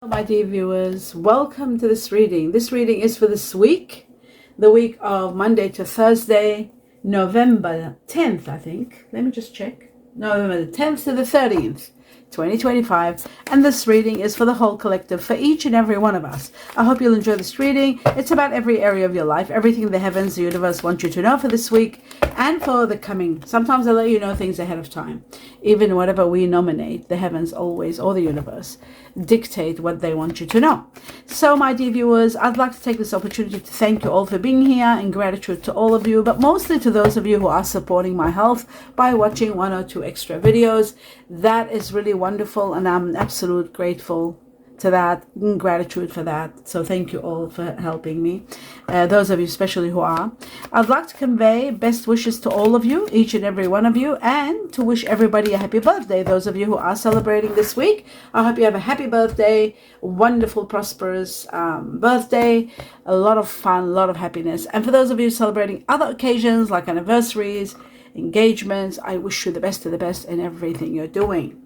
My dear viewers, welcome to this reading. This reading is for this week, the week of Monday to Thursday, November 10th, I think. Let me just check. November the 10th to the 13th, 2025. And this reading is for the whole collective, for each and every one of us. I hope you'll enjoy this reading. It's about every area of your life, everything the heavens, the universe want you to know for this week and for the coming. Sometimes I let you know things ahead of time. Even whatever we nominate, the heavens always, or the universe, dictate what they want you to know. So, my dear viewers, I'd like to take this opportunity to thank you all for being here, in gratitude to all of you, but mostly to those of you who are supporting my health by watching one or two extra videos. That is really wonderful, and I'm absolutely grateful to that, in gratitude for that. So thank you all for helping me, those of you especially who are. I'd like to convey best wishes to all of you, each and every one of you, and to wish everybody a happy birthday. Those of you who are celebrating this week, I hope you have a happy birthday, wonderful, prosperous birthday, a lot of fun, a lot of happiness. And for those of you celebrating other occasions like anniversaries, engagements, I wish you the best of the best in everything you're doing.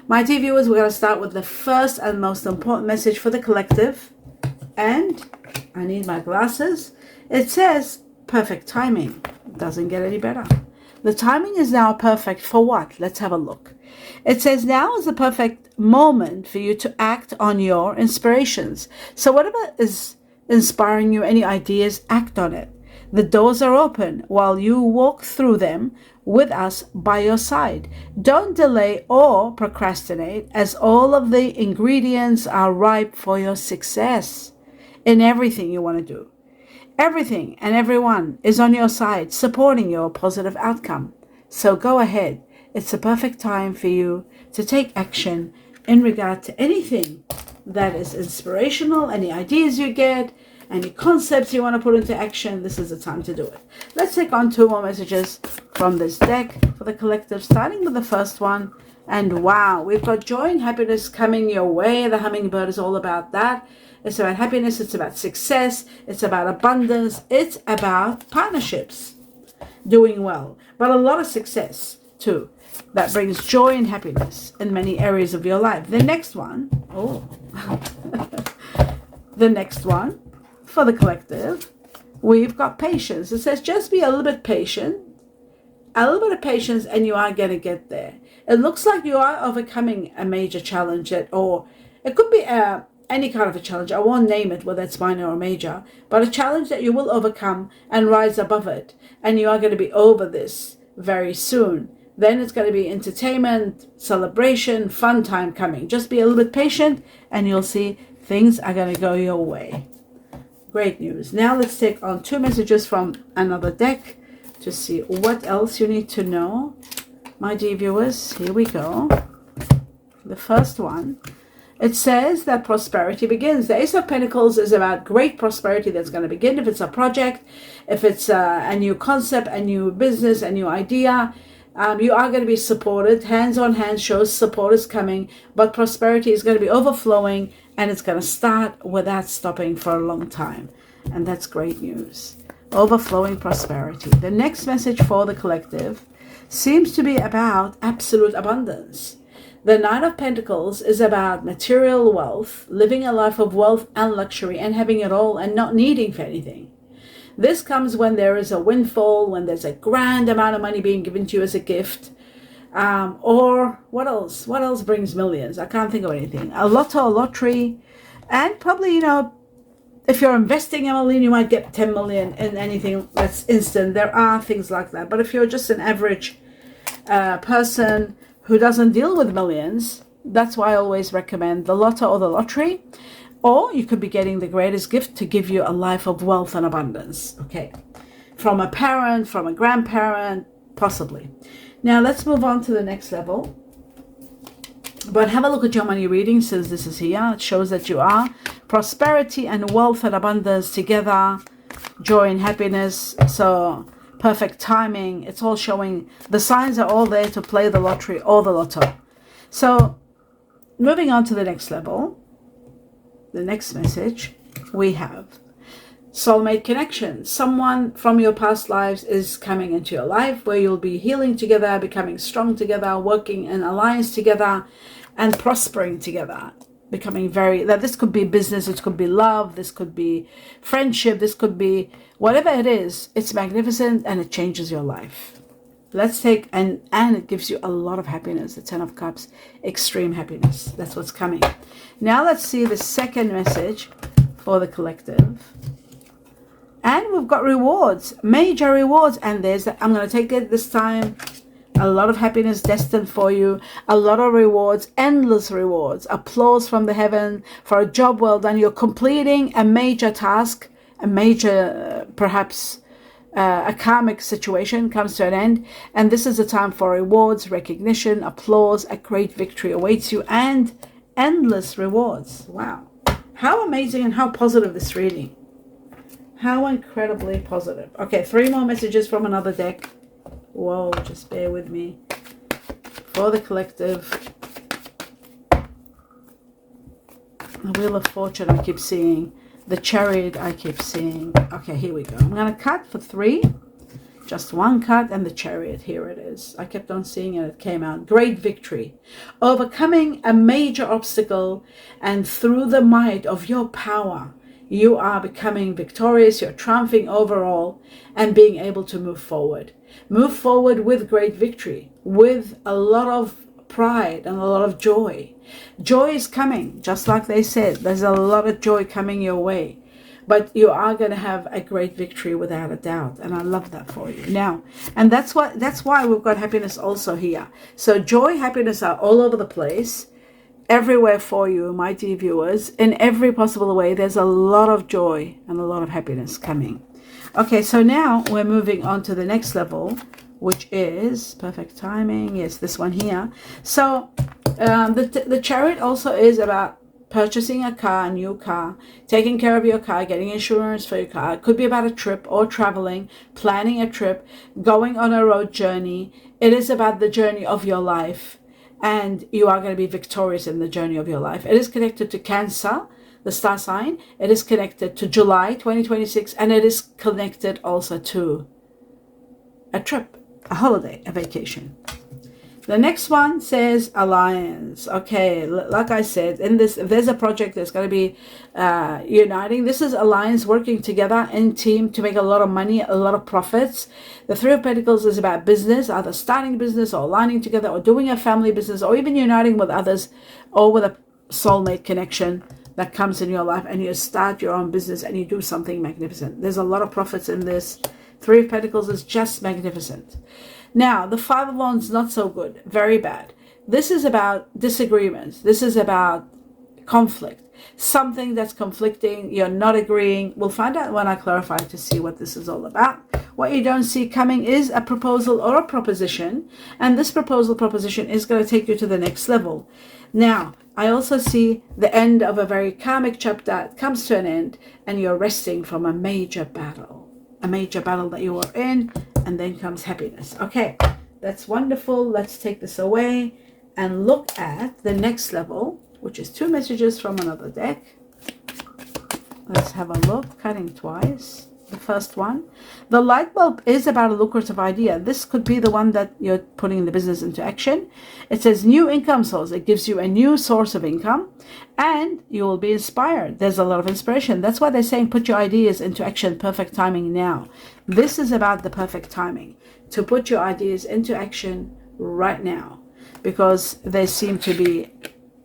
My dear viewers, we're going to start with the first and most important message for the collective. And I need my glasses. It says perfect timing. Doesn't get any better. The timing is now perfect for what? Let's have a look. It says now is the perfect moment for you to act on your inspirations. So whatever is inspiring you, any ideas, act on it. The doors are open while you walk through them with us by your side. Don't delay or procrastinate, as all of the ingredients are ripe for your success in everything you want to do. Everything and everyone is on your side, supporting your positive outcome. So go ahead. It's the perfect time for you to take action in regard to anything that is inspirational, any ideas you get, any concepts you want to put into action. This is the time to do it. Let's take on two more messages from this deck for the collective, starting with the first one. And wow, we've got joy and happiness coming your way. The hummingbird is all about that. It's about happiness. It's about success. It's about abundance. It's about partnerships doing well, but a lot of success too. That brings joy and happiness in many areas of your life. The next one, the next one, for the collective, we've got patience. It says just be a little bit patient, a little bit of patience, and you are going to get there. It looks like you are overcoming a major challenge, or it could be any kind of a challenge. I won't name it, whether it's minor or major, but a challenge that you will overcome and rise above it. And you are going to be over this very soon. Then it's going to be entertainment, celebration, fun time coming. Just be a little bit patient, and you'll see things are going to go your way. Great news. Now let's take on two messages from another deck to see what else you need to know. My dear viewers, here we go. The first one, it says that prosperity begins. The Ace of Pentacles is about great prosperity that's going to begin. If it's a project, if it's a new concept, a new business, a new idea, you are going to be supported. Hands on hands shows support is coming, but prosperity is going to be overflowing, and it's going to start without stopping for a long time. And that's great news. Overflowing prosperity. The next message for the collective seems to be about absolute abundance. The Nine of Pentacles is about material wealth, living a life of wealth and luxury, and having it all and not needing for anything. This comes when there is a windfall, when there's a grand amount of money being given to you as a gift. Or what else? What else brings millions? I can't think of anything. A lotto, a lottery, and probably, if you're investing a million, you might get 10 million in anything that's instant. There are things like that. But if you're just an average person who doesn't deal with millions, that's why I always recommend the lotto or the lottery. Or you could be getting the greatest gift to give you a life of wealth and abundance. Okay. From a parent, from a grandparent, possibly. Now let's move on to the next level. But have a look at your money reading since this is here. It shows that you are prosperity and wealth and abundance together. Joy and happiness. So perfect timing. It's all showing. The signs are all there to play the lottery or the lotto. So moving on to the next level. The next message we have soulmate connection. Someone from your past lives is coming into your life where you'll be healing together, becoming strong together, working in alliance together, and prospering together. becoming this could be business, it could be love, this could be friendship, this could be whatever it is. It's magnificent and it changes your life. Let's take, and it gives you a lot of happiness. The 10 of Cups, extreme happiness. That's what's coming. Now let's see the second message for the collective. And we've got rewards, major rewards. And I'm going to take it this time. A lot of happiness destined for you. A lot of rewards, endless rewards. Applause from the heaven for a job well done. You're completing a major task, a major, perhaps, a karmic situation comes to an end, and this is a time for rewards, recognition, applause. A great victory awaits you and endless rewards. Wow, how amazing and how positive this reading. How incredibly positive. Okay, 3 more messages from another deck. Whoa, just bear with me. For the collective, the Wheel of Fortune I keep seeing. The Chariot I keep seeing. Okay, here we go. I'm going to cut for 3. Just 1 cut, and the Chariot. Here it is. I kept on seeing it. It came out. Great victory. Overcoming a major obstacle, and through the might of your power, you are becoming victorious. You're triumphing overall and being able to move forward. Move forward with great victory, with a lot of pride and a lot of joy. Joy is coming, just like they said. There's a lot of joy coming your way, but you are going to have a great victory without a doubt, and I love that for you. Now, and that's why we've got happiness also here. So joy, happiness are all over the place, everywhere for you, my dear viewers. In every possible way, there's a lot of joy and a lot of happiness coming. Okay, so now we're moving on to the next level, which is perfect timing. Yes, this one here. So the Chariot also is about purchasing a car, a new car, taking care of your car, getting insurance for your car. It could be about a trip or traveling, planning a trip, going on a road journey. It is about the journey of your life, and you are going to be victorious in the journey of your life. It is connected to Cancer, the star sign. It is connected to July 2026, and it is connected also to a trip, a holiday, a vacation. The next one says alliance. Okay, like I said, in this, if there's a project that's going to be uniting, this is alliance, working together in team to make a lot of money, a lot of profits. The 3 of Pentacles is about business, either starting business or aligning together or doing a family business or even uniting with others or with a soulmate connection that comes in your life, and you start your own business and you do something magnificent. There's a lot of profits in this. 3 of Pentacles is just magnificent. Now, the 5 of Wands, not so good, very bad. This is about disagreements. This is about conflict. Something that's conflicting, you're not agreeing. We'll find out when I clarify to see what this is all about. What you don't see coming is a proposal or a proposition, and this proposition is going to take you to the next level. Now, I also see the end of a very karmic chapter. It comes to an end, and you're resting from a major battle that you were in, and then comes happiness. Okay, that's wonderful. Let's take this away and look at the next level, which is 2 messages from another deck. Let's have a look, cutting twice. The first one, the light bulb is about a lucrative idea. This could be the one that you're putting the business into action. It says new income source. It gives you a new source of income and you will be inspired. There's a lot of inspiration. That's why they're saying put your ideas into action. Perfect timing now. This is about the perfect timing to put your ideas into action right now, because they seem to be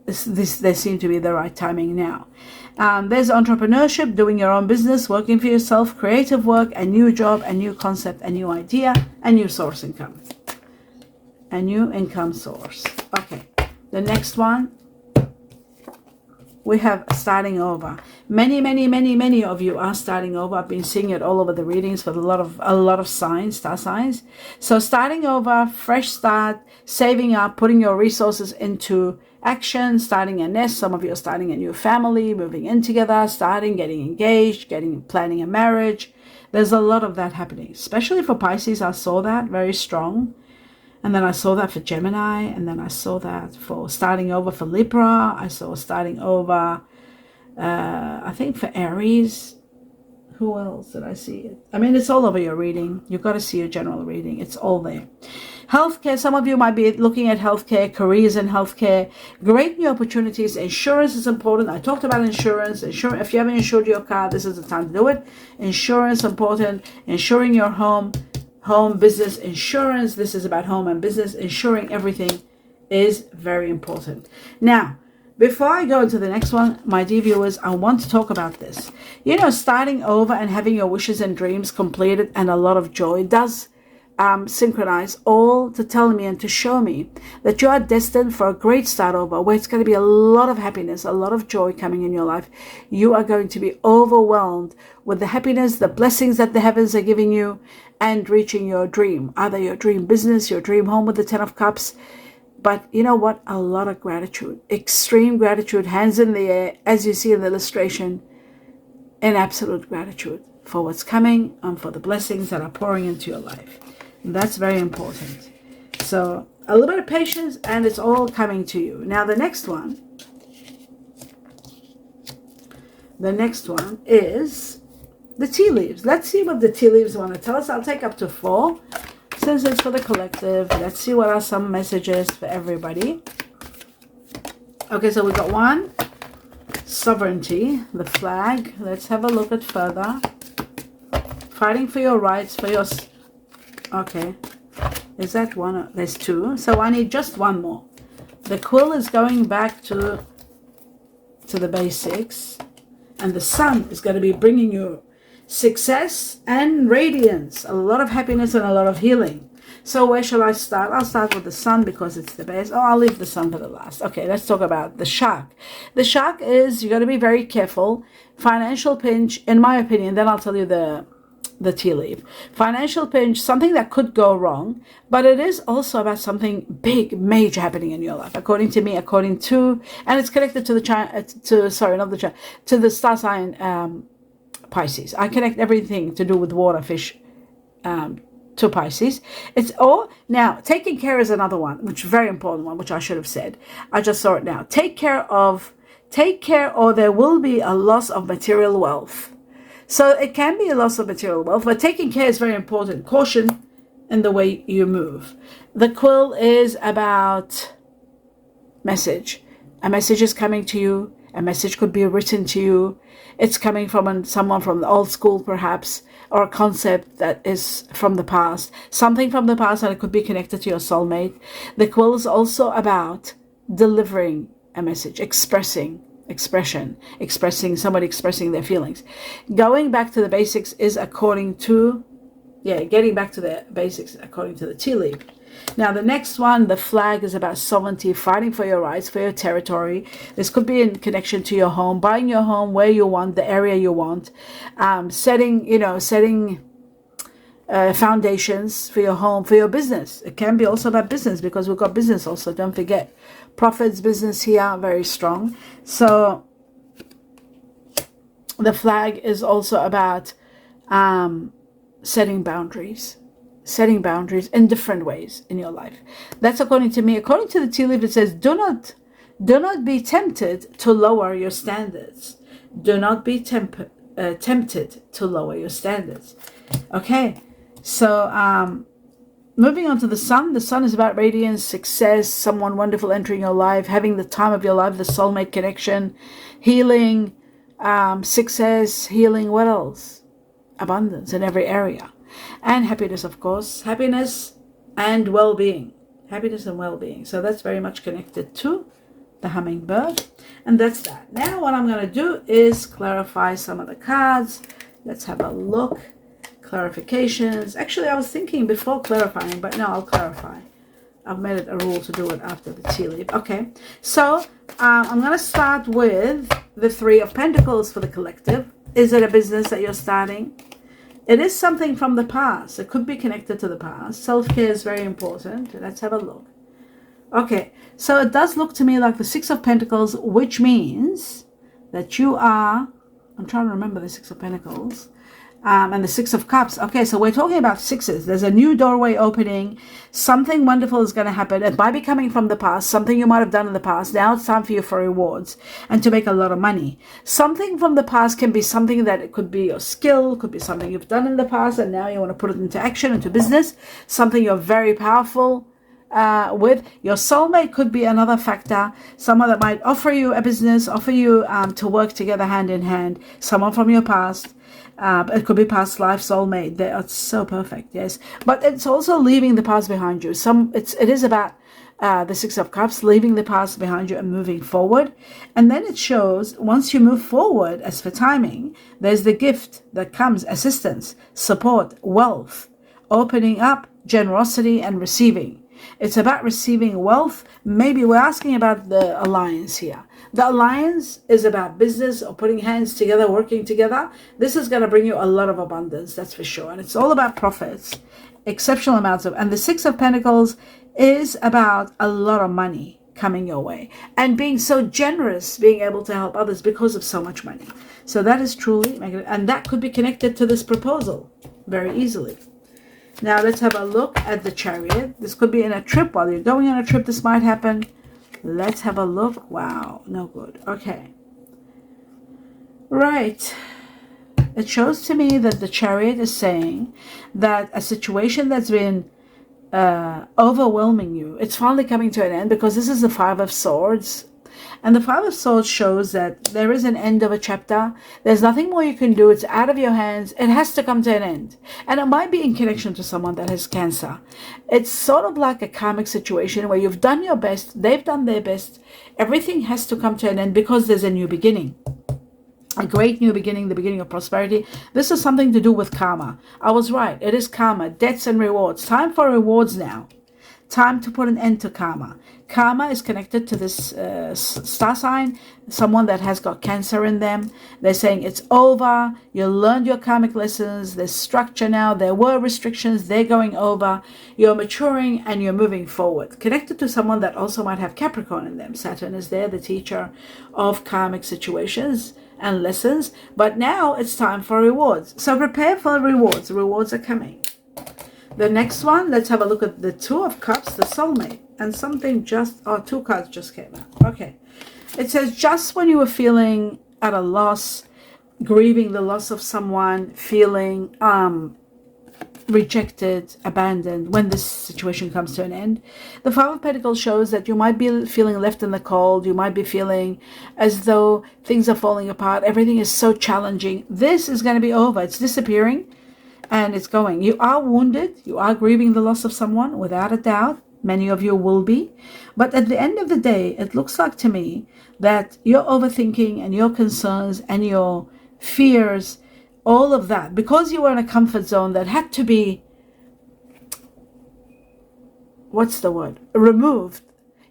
the right timing now. There's entrepreneurship, doing your own business, working for yourself, creative work, a new job, a new concept, a new idea, a new source income. A new income source. Okay, the next one, we have starting over. Many of you are starting over. I've been seeing it all over the readings with a lot of signs, star signs. So starting over, fresh start, saving up, putting your resources into action, starting a nest. Some of you are starting a new family, moving in together, getting engaged, planning a marriage. There's a lot of that happening, especially for Pisces. I saw that very strong. And then I saw that for Gemini, and then I saw that for starting over for Libra. I saw starting over, I think for Aries. Who else did I see it? I mean, it's all over your reading. You've got to see your general reading. It's all there. Healthcare, some of you might be looking at healthcare, careers in healthcare, great new opportunities. Insurance is important. I talked about insurance. If you haven't insured your car, this is the time to do it. Insurance important. Insuring your home, business, insurance. This is about home and business. Insuring everything is very important. Now, before I go into the next one, my dear viewers, I want to talk about this. You know, starting over and having your wishes and dreams completed and a lot of joy does synchronize all to tell me and to show me that you are destined for a great start over, where it's going to be a lot of happiness, a lot of joy coming in your life. You are going to be overwhelmed with the happiness, the blessings that the heavens are giving you, and reaching your dream, either your dream business, your dream home with the 10 of Cups. But you know what? A lot of gratitude, extreme gratitude, hands in the air, as you see in the illustration, and absolute gratitude for what's coming and for the blessings that are pouring into your life. That's very important. So a little bit of patience and it's all coming to you. Now the next one is the tea leaves. Let's see what the tea leaves want to tell us. I'll take up to 4 since it's for the collective. Let's see what are some messages for everybody. Okay, so we got 1, sovereignty, the flag. Let's have a look at further. Fighting for your rights, for your... Okay, is that 1? There's 2, so I need just 1 more. The quill is going back to the basics, and the sun is going to be bringing you success and radiance, a lot of happiness and a lot of healing. So where shall I start? I'll start with the sun because it's the best. Oh, I'll leave the sun for the last. Okay, let's talk about the shark. The shark is, you got to be very careful. Financial pinch, in my opinion. Then I'll tell you the tea leaf. Financial pinch, something that could go wrong, but it is also about something big, major happening in your life, according to me, and it's connected to the star sign Pisces. I connect everything to do with water, fish, to Pisces. It's all now. Taking care is another one, which is a very important one, which I should have said. I just saw it now. Take care, or there will be a loss of material wealth. So it can be a loss of material wealth, but taking care is very important. Caution in the way you move. The quill is about message. A message is coming to you. A message could be written to you. It's coming from someone from the old school, perhaps, or a concept that is from the past. Something from the past, and it could be connected to your soulmate. The quill is also about delivering a message, expressing somebody expressing their feelings. Going back to the basics is getting back to the basics according to the tea leaf. Now the next one, the flag, is about sovereignty, fighting for your rights, for your territory. This could be in connection to your home, buying your home where you want, the area you want, setting foundations for your home, for your business. It can be also about business because we've got business also, don't forget. Prophet's business here, very strong. So the flag is also about setting boundaries in different ways in your life. That's according to me. According to the tea leaf, it says, do not be tempted to lower your standards. Do not be tempted to lower your standards. Okay, so moving on to the sun. The sun is about radiance, success, someone wonderful entering your life, having the time of your life, the soulmate connection, healing, success, healing. What else? Abundance in every area. And happiness, of course. Happiness and well-being. Happiness and well-being. So that's very much connected to the hummingbird. And that's that. Now what I'm going to do is clarify some of the cards. Let's have a look. Clarifications. Actually, I was thinking before clarifying, but no, I'll clarify. I've made it a rule to do it after the tea leaf. Okay. So I'm going to start with the 3 of Pentacles for the collective. Is it a business that you're starting? It is something from the past. It could be connected to the past. Self-care is very important. Let's have a look. Okay, so it does look to me like the 6 of Pentacles, which means that you are, I'm trying to remember the 6 of Pentacles. And the Six of Cups. Okay, so we're talking about sixes. There's a new doorway opening. Something wonderful is going to happen. It might be coming from the past, something you might have done in the past. Now it's time for you for rewards and to make a lot of money. Something from the past can be something that it could be your skill, could be something you've done in the past, and now you want to put it into action, into business, something you're very powerful with. Your soulmate could be another factor, someone that might offer you a business, offer you to work together hand in hand, someone from your past. It could be past life soulmate. They are so perfect, yes. But it's also leaving the past behind you. It is about the Six of Cups, leaving the past behind you and moving forward. And then it shows once you move forward, as for timing, there's the gift that comes: assistance, support, wealth, opening up, generosity, and receiving. It's about receiving wealth. Maybe we're asking about the alliance here. The alliance is about business or putting hands together, working together. This is going to bring you a lot of abundance, that's for sure. And it's all about profits, exceptional amounts of. And the Six of Pentacles is about a lot of money coming your way and being so generous, being able to help others because of so much money. So that is truly, and that could be connected to this proposal very easily. Now let's have a look at the Chariot. This could be in a trip. While you're going on a trip, this might happen. Let's have a look. Wow, no good. Okay. Right. It shows to me that the Chariot is saying that a situation that's been overwhelming you, it's finally coming to an end, because this is the Five of Swords. And the Five of Swords shows that there is an end of a chapter. There's nothing more you can do. It's out of your hands. It has to come to an end. And it might be in connection to someone that has cancer. It's sort of like a karmic situation where you've done your best. They've done their best. Everything has to come to an end because there's a new beginning. A great new beginning, the beginning of prosperity. This is something to do with karma. I was right. It is karma, debts and rewards. Time for rewards now. Time to put an end to karma. Karma is connected to this star sign, someone that has got cancer in them. They're saying it's over. You learned your karmic lessons. There's structure now. There were restrictions. They're going over. You're maturing and you're moving forward. Connected to someone that also might have Capricorn in them. Saturn is there, the teacher of karmic situations and lessons. But now it's time for rewards. So prepare for rewards. Rewards are coming. The next one, let's have a look at the Two of Cups, the soulmate. And something two cards just came out. Okay. It says, just when you were feeling at a loss, grieving the loss of someone, feeling rejected, abandoned, when this situation comes to an end, the Five of Pentacles shows that you might be feeling left in the cold. You might be feeling as though things are falling apart. Everything is so challenging. This is going to be over. It's disappearing. And it's going. You are wounded. You are grieving the loss of someone, without a doubt. Many of you will be. But at the end of the day, it looks like to me that your overthinking and your concerns and your fears, all of that, because you were in a comfort zone that had to be, removed.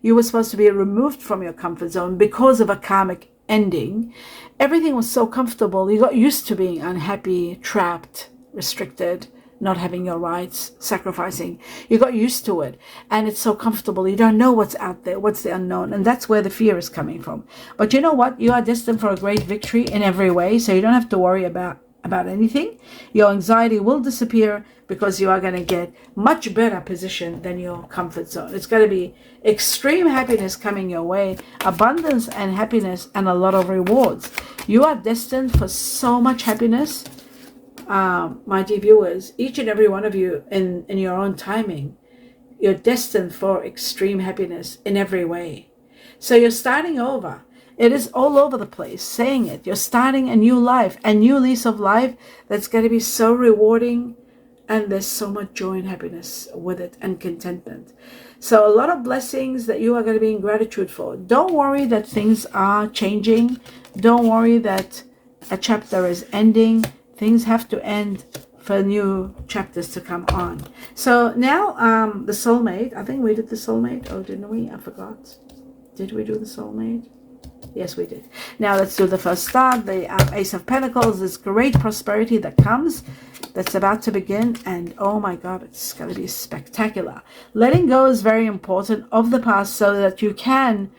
You were supposed to be removed from your comfort zone because of a karmic ending. Everything was so comfortable. You got used to being unhappy, trapped, restricted, not having your rights, sacrificing. You got used to it and it's so comfortable. You don't know what's out there, what's the unknown, and that's where the fear is coming from. But you know what? You are destined for a great victory in every way, so you don't have to worry about anything. Your anxiety will disappear because you are going to get much better position than your comfort zone. It's going to be extreme happiness coming your way, abundance and happiness, and a lot of rewards. You are destined for so much happiness. My dear viewers, each and every one of you in your own timing, you're destined for extreme happiness in every way. So you're starting over. It is all over the place saying it. You're starting a new life, a new lease of life that's going to be so rewarding, and there's so much joy and happiness with it and contentment. So a lot of blessings that you are going to be in gratitude for. Don't worry that things are changing. Don't worry that a chapter is ending. Things have to end for new chapters to come on. So now the soulmate. I think we did the soulmate. Oh, didn't we? I forgot. Did we do the soulmate? Yes, we did. Now let's do the first star. The Ace of Pentacles. This great prosperity that comes, that's about to begin. And oh my God, it's going to be spectacular. Letting go is very important of the past so that you can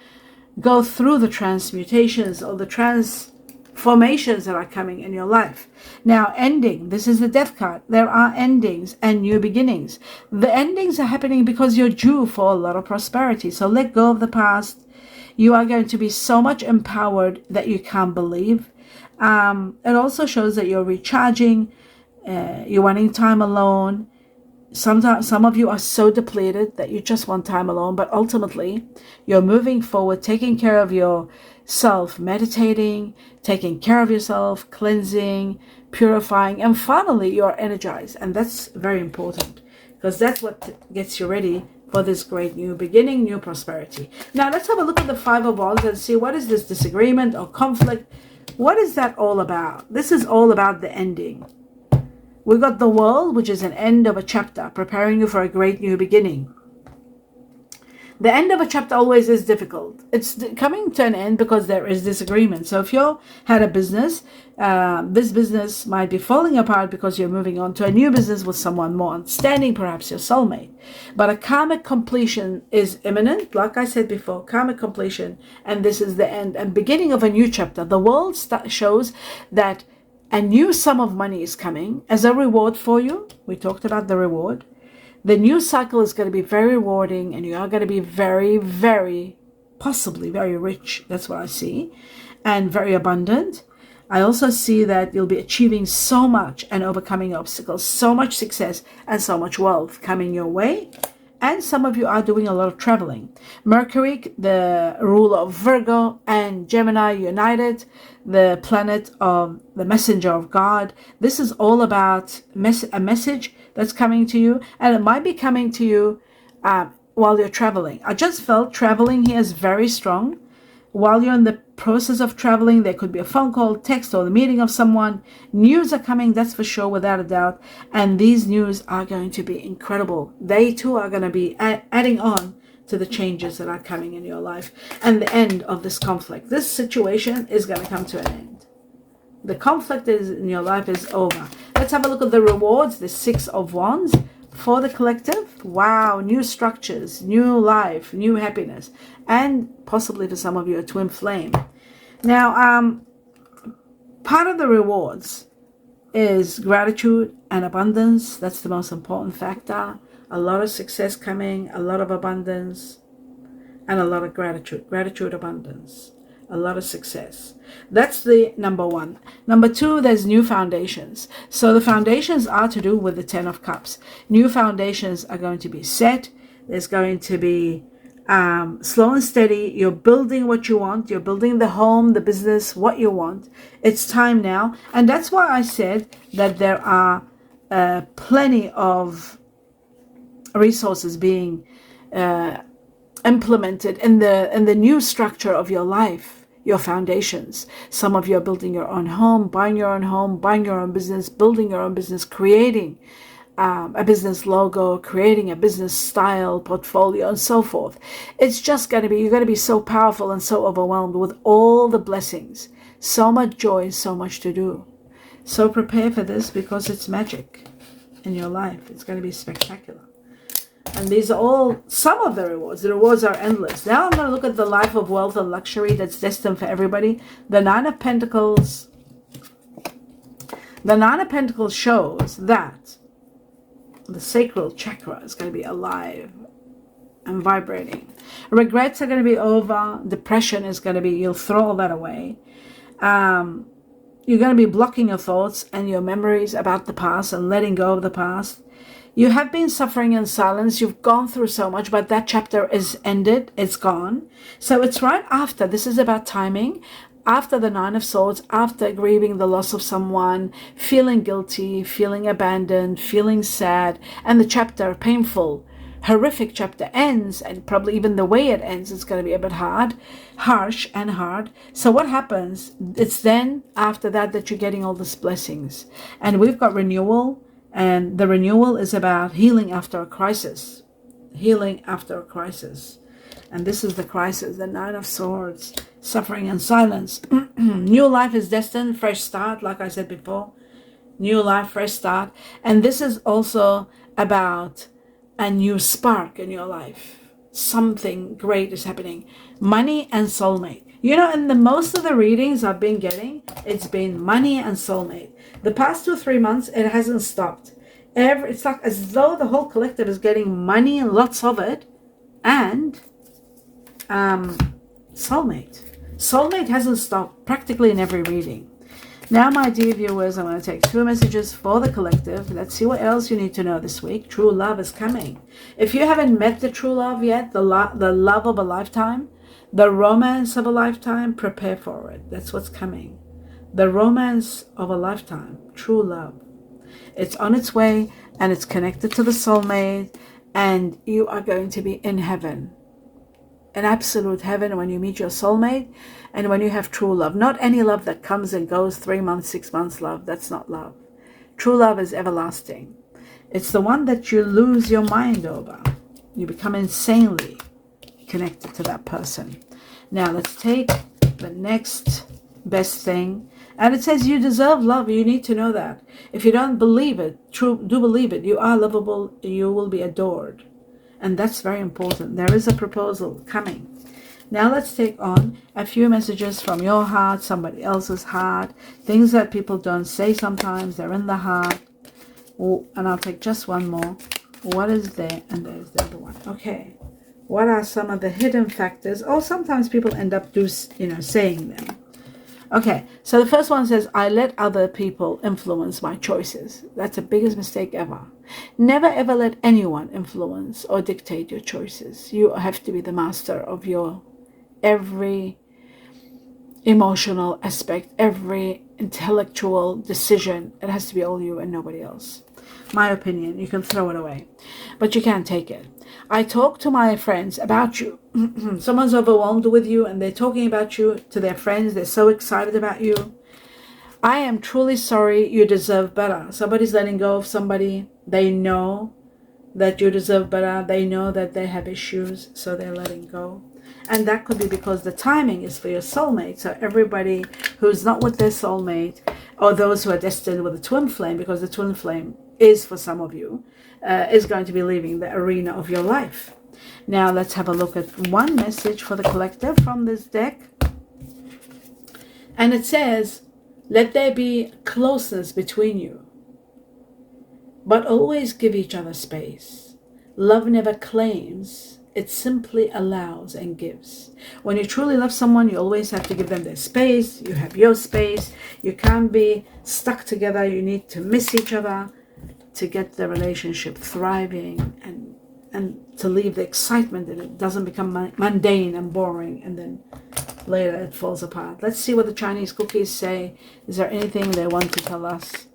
go through the transmutations or the formations that are coming in your life. Now, ending, this is the death card. There are endings and new beginnings. The endings are happening because you're due for a lot of prosperity. So let go of the past. You are going to be so much empowered that you can't believe. It also shows that you're recharging, you're wanting time alone. Sometimes some of you are so depleted that you just want time alone, but ultimately you're moving forward, taking care of yourself, meditating, taking care of yourself, cleansing, purifying, and finally you're energized. And that's very important because that's what gets you ready for this great new beginning, new prosperity. Now let's have a look at the Five of Wands and see what is this disagreement or conflict. What is that all about? This is all about the ending. We got the World, which is an end of a chapter, preparing you for a great new beginning. The end of a chapter always is difficult. It's coming to an end because there is disagreement. So if you had a business, this business might be falling apart because you're moving on to a new business with someone more outstanding, perhaps your soulmate. But a karmic completion is imminent. Like I said before, karmic completion, and this is the end and beginning of a new chapter. The World shows that a new sum of money is coming as a reward for you. We talked about the reward. The new cycle is going to be very rewarding and you are going to be very, very, possibly very rich. That's what I see. And very abundant. I also see that you'll be achieving so much and overcoming obstacles, so much success and so much wealth coming your way. And some of you are doing a lot of traveling. Mercury, the ruler of Virgo, and Gemini united, the planet of the messenger of God. This is all about a message that's coming to you, and it might be coming to you while you're traveling. I just felt traveling here is very strong. While you're in the process of traveling, there could be a phone call, text, or the meeting of someone. News are coming, that's for sure, without a doubt. And these news are going to be incredible. They too are going to be adding on to the changes that are coming in your life and the end of this conflict. This situation is going to come to an end. The conflict in your life is over. Let's have a look at the rewards, the Six of Wands. For the collective, wow, new structures, new life, new happiness, and possibly for some of you a twin flame. Now, part of the rewards is gratitude and abundance. That's the most important factor. A lot of success coming, a lot of abundance, and a lot of gratitude. Gratitude, abundance, a lot of success. That's the number one. Number two, there's new foundations. So the foundations are to do with the Ten of Cups. New foundations are going to be set. There's going to be slow and steady. You're building what you want. You're building the home, the business, what you want. It's time now. And that's why I said that there are plenty of resources being implemented in the new structure of your life, your foundations. Some of you are building your own home, buying your own business, building your own business, creating a business logo, creating a business style, portfolio, and so forth. It's just going to be, you're going to be so powerful and so overwhelmed with all the blessings. So much joy, so much to do. So prepare for this because it's magic in your life. It's going to be spectacular. And these are all some of the rewards. The rewards are endless. Now I'm going to look at the life of wealth and luxury that's destined for everybody. The Nine of Pentacles. The Nine of Pentacles shows that the sacral chakra is going to be alive and vibrating. Regrets are going to be over. Depression is going to be, you'll throw all that away. You're going to be blocking your thoughts and your memories about the past and letting go of the past. You have been suffering in silence. You've gone through so much, but that chapter is ended. It's gone. So it's right after. This is about timing. After the Nine of Swords, after grieving the loss of someone, feeling guilty, feeling abandoned, feeling sad, and the chapter, painful, horrific chapter ends, and probably even the way it ends is going to be a bit harsh and hard. So what happens? It's then after that you're getting all these blessings. And we've got renewal. And the renewal is about healing after a crisis. Healing after a crisis. And this is the crisis, the Nine of Swords, suffering and silence. New life is destined, fresh start, like I said before. New life, fresh start. And this is also about a new spark in your life. Something great is happening. Money and soulmate. You know, in the most of the readings I've been getting, it's been money and soulmate. The past 2 or 3 months, it hasn't stopped. It's like as though the whole collective is getting money and lots of it, and soulmate. Soulmate hasn't stopped practically in every reading. Now, my dear viewers, I'm going to take 2 messages for the collective. Let's see what else you need to know this week. True love is coming. If you haven't met the true love yet, the love of a lifetime, the romance of a lifetime, prepare for it. That's what's coming. The romance of a lifetime, true love. It's on its way, and it's connected to the soulmate, and you are going to be in heaven. An absolute heaven when you meet your soulmate and when you have true love. Not any love that comes and goes, 3 months, 6 months love. That's not love. True love is everlasting. It's the one that you lose your mind over. You become insanely connected to that person. Now let's take the next best thing. And it says you deserve love. You need to know that. If you don't believe it, do believe it. You are lovable. You will be adored. And that's very important. There is a proposal coming. Now let's take on a few messages from your heart, somebody else's heart, things that people don't say sometimes. They're in the heart. Oh, and I'll take just one more. What is there? And there's the other one. Okay. What are some of the hidden factors? Or sometimes people end up saying them. Okay, so the first one says, I let other people influence my choices. That's the biggest mistake ever. Never ever let anyone influence or dictate your choices. You have to be the master of your every emotional aspect, every intellectual decision. It has to be all you and nobody else. My opinion, you can throw it away, but you can't take it. I talk to my friends about you. Someone's overwhelmed with you and they're talking about you to their friends. They're so excited about you. I am truly sorry. You deserve better. Somebody's letting go of somebody. They know that you deserve better. They know that they have issues, so they're letting go. And that could be because the timing is for your soulmate. So everybody who's not with their soulmate, or those who are destined with a twin flame, because the twin flame is for some of you, is going to be leaving the arena of your life. Now let's have a look at one message for the collective from this deck. And it says, let there be closeness between you, but always give each other space. Love never claims, it simply allows and gives. When you truly love someone, you always have to give them their space. You have your space. You can't be stuck together. You need to miss each other to get the relationship thriving and to leave the excitement in it. Doesn't become mundane and boring and then later it falls apart. Let's see what the Chinese cookies say. Is there anything they want to tell us?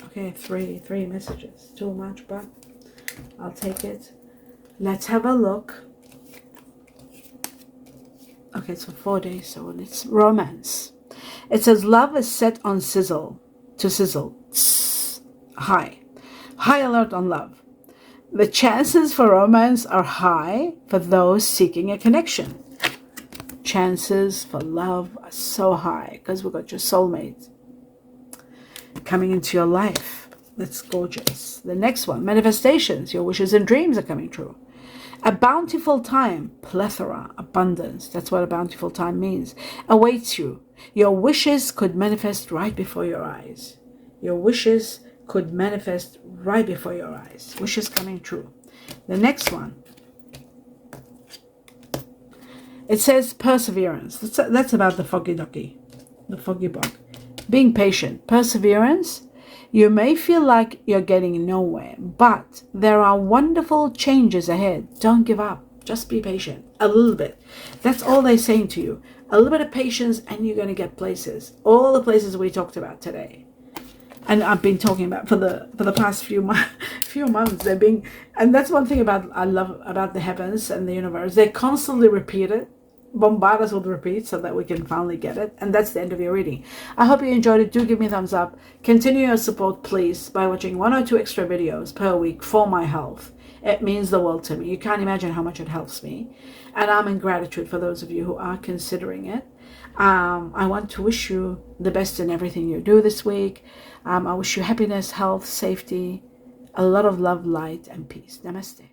Okay, three messages. Too much, but I'll take it. Let's have a look. Okay, it's for 4 days, so it's romance. It says love is set on sizzle. High alert on love. The chances for romance are high for those seeking a connection. Chances for love are so high because we've got your soulmate coming into your life. That's gorgeous. The next one, manifestations. Your wishes and dreams are coming true. A bountiful time, plethora, abundance. That's what a bountiful time means. Awaits you. Your wishes could manifest right before your eyes. Your wishes could manifest right before your eyes. Wishes coming true. The next one. It says perseverance. That's about the foggy ducky, the foggy bug. Being patient. Perseverance. You may feel like you're getting nowhere, but there are wonderful changes ahead. Don't give up. Just be patient. A little bit. That's all they're saying to you. A little bit of patience and you're going to get places. All the places we talked about today. And I've been talking about for the past few months. They're being, and that's one thing I love about the heavens and the universe. They constantly repeat it. Bombard us with repeats so that we can finally get it. And that's the end of your reading. I hope you enjoyed it. Do give me a thumbs up. Continue your support, please, by watching 1 or 2 extra videos per week for my health. It means the world to me. You can't imagine how much it helps me. And I'm in gratitude for those of you who are considering it. I want to wish you the best in everything you do this week. I wish you happiness, health, safety, a lot of love, light, and peace. Namaste.